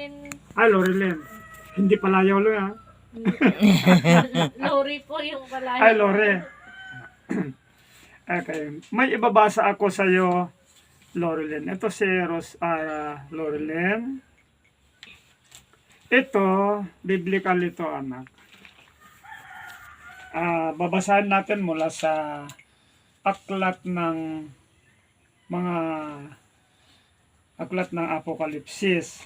Lorilyn. Ay, Lorilyn. Hindi palayaw lo ha. Lori po yung palayo. Ay, Lore. Okay. May ibabasa ako sa iyo, Lorilyn. Ito si Lorilyn. Ito, biblical ito, anak. Babasahin natin mula sa aklat ng Apokalipsis.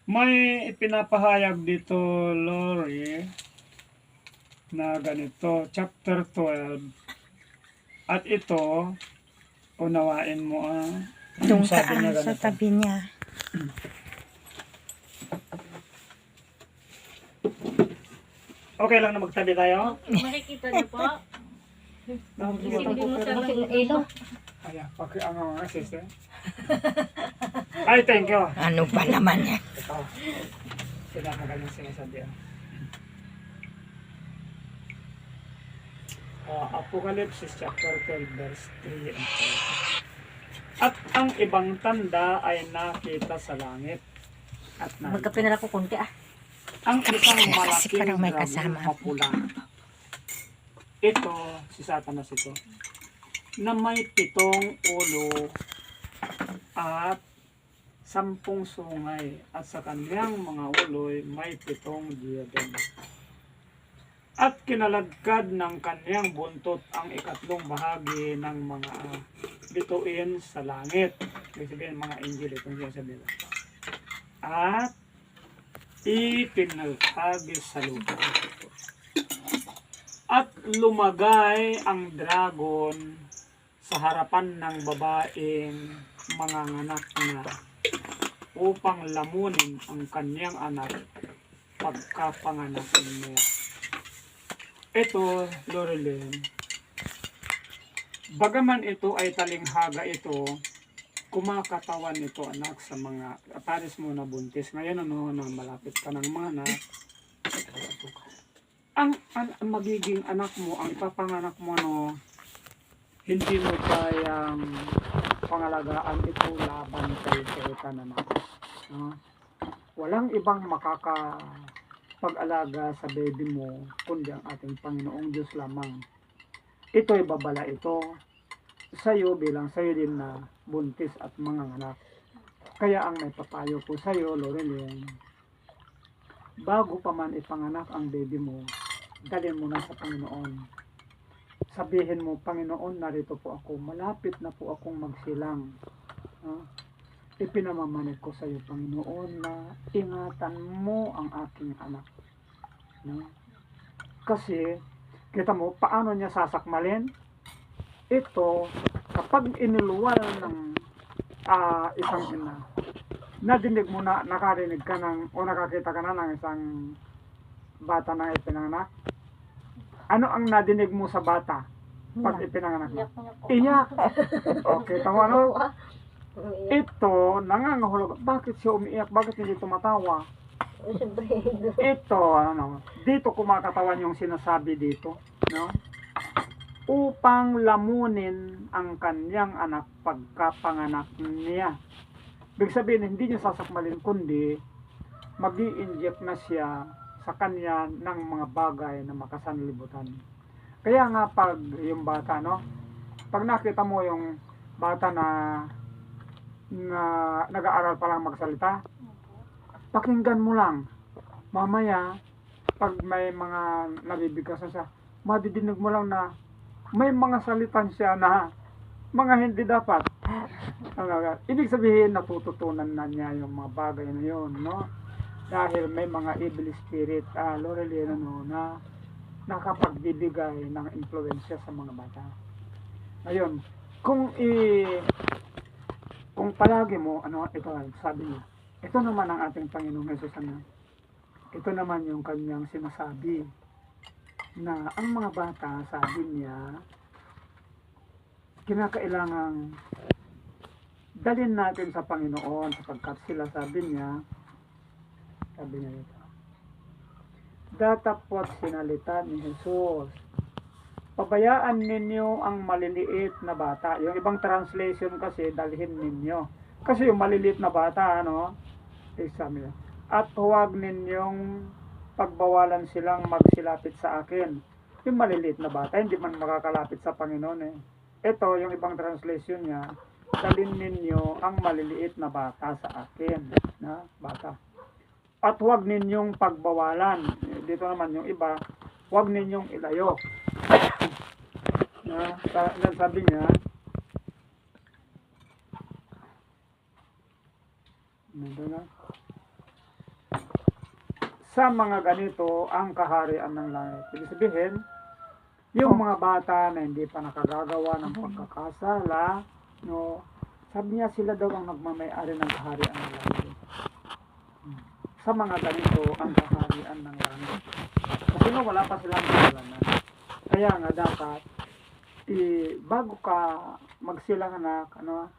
May ipinapahayag dito, Lori, na ganito, chapter 12. At ito, unawain mo Doon sabi niya sa ganito. tabi niya. Okay lang na magtabi tayo? Makikita niyo po. Hindi mo siya Ilo. Ayan, pakiangaw nga sis eh. Ay, thank you. Ano ba naman yan? Ito. Sila na ganyan sinasabi. Apocalypse chapter 12 verse 3 and 4. At ang ibang tanda ay nakita sa langit. At Magkapinala ko konti ang isang Kasi malaking parang may dragong kasama. mapula. Ito, si Satanas ito, na may 7 ulo at 10 sungay, at sa kanyang mga uloy may 7 diadem. At kinalagkad ng kanyang buntot ang ikatlong bahagi ng mga bituin sa langit. Ibig sabihin, mga angel, itong sinasabi. At ipinalhagis sa lupa. At lumagay ang dragon sa harapan ng babaeng manganganak na upang lamunin ang kanyang anak pagkapanganak niya. Ito, Lorilyn, bagaman ito ay talinghaga ito, kumakatawan ito anak sa mga pares mo na buntis. Ngayon na malapit ka ng mga anak, ang magiging anak mo, ang ipapanganak mo hindi mo kayang pangalagaan ito laban kay Satan anak. Walang ibang makakapag-alaga sa baby mo kundi ang ating Panginoong Diyos lamang. Ito'y babala ito sa iyo bilang sa iyo din na buntis at mga anak. Kaya ang may papayo ko sa iyo, Lorilyn, bago pa man ipanganak ang baby mo, dalhin mo na sa Panginoon. Sabihin mo, Panginoon, narito po ako, malapit na po akong magsilang. Ipinamamanid ko sa iyo, Panginoon, na ingatan mo ang aking anak. Kasi, kita mo, paano niya sasakmalin? Ito, kapag inuluwal ng isang ina, nadinig mo na, nakarinig ka ng, o nakakita ka na ng isang bata na ipinanganak. Ano ang nadinig mo sa bata pag ipinanganak mo? Iyak. Okay, tama no? Ito, nangangahulog. Bakit siya umiiyak? Bakit hindi tumatawa? Ito, dito kumakatawan yung sinasabi dito, no? Upang lamunin ang kanyang anak pagkapanganak niya. Ibig sabihin, hindi niya sasakmalin, kundi mag-i-inject na siya sa kanya ng mga bagay na makasanlibutan. Kaya nga pag yung bata, pag nakita mo yung bata na nag-aaral pa lang magsalita, pakinggan mo lang. Mamaya, pag may mga nabibigkasan siya, madidinig mo lang na may mga salitan siya na mga hindi dapat. Ibig sabihin, natututunan na niya yung mga bagay na yun, dahil may mga evil spirit, Lorilyn, na nakapagbibigay ng influensya sa mga bata. Ngayon, kung palagi mo, ito sabi niya, ito naman ang ating Panginoong Jesus, ito naman yung kanyang sinasabi, na ang mga bata, sabi niya, kinakailangang dalhin natin sa Panginoon sapagkat sila, sabi niya ito, datapot sinalita ni Jesus. Pabayaan ninyo ang maliliit na bata. Yung ibang translation kasi, dalhin ninyo. Kasi yung maliliit na bata, Sabi niya, at huwag ninyong pagbawalan silang magsilapit sa akin. Yung maliliit na bata, hindi man makakalapit sa Panginoon eh. Ito, yung ibang translation niya, dalhin ninyo ang maliliit na bata sa akin. Na bata. At huwag ninyong pagbawalan. Dito naman yung iba, huwag ninyong ilayo. Na, sabi niya, sa mga ganito ang kaharian ng langit. Ibig sabihin, yung mga bata na hindi pa nakagagawa ng pagkakasala, no, sabi niya sila daw ang nagmamay-ari ng kaharian ng langit. Sa mga ganito ang kaharian ng langit. Kasi no, wala pa silang kasalanan. Kaya nga dapat, bago ka magsilang anak, ano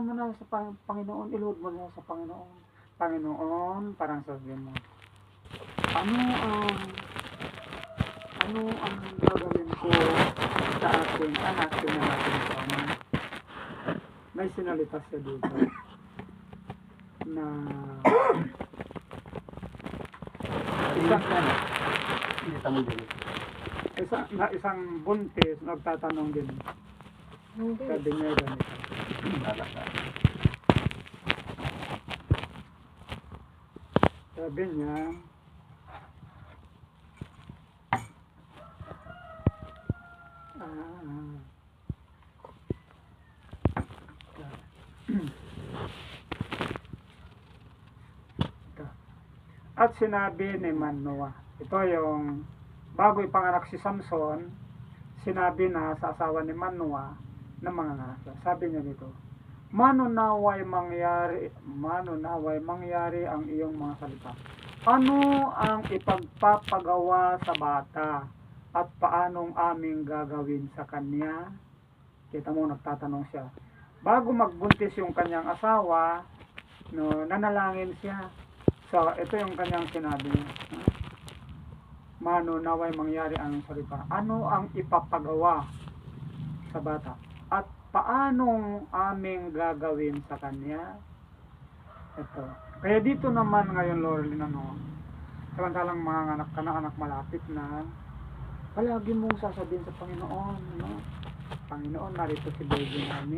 mo na sa Panginoon, iluhod mo na sa Panginoon. Panginoon, parang sabihin mo, ano ang gagawin ko sa ating anak, yun na natin ito, may sinalita siya dito na isang buntis nagtatanong din. Sabi niya ganito. Sabi niya, at sinabi ni Manoah, ito yung bago ipanganak si Samson, sinabi na sa asawa ni Manoah na mga anak. Sabi niya dito, manunaway mangyari ang iyong mga salita. Ano ang ipagpapagawa sa bata at paanong aming gagawin sa kanya? Kita mo, nagtatanong siya. Bago magbuntis yung kanyang asawa, no, nanalangin siya. So, ito yung kanyang sinabi niya. Manunaway mangyari ang salita. Ano ang ipapagawa sa bata? At paanong aming gagawin sa kanya? Ito. Kaya dito naman ngayon, Lorelyn, samantalang mga anak ka na, anak malapit na, palagi mong sasabihin sa Panginoon, Panginoon, narito si baby namin.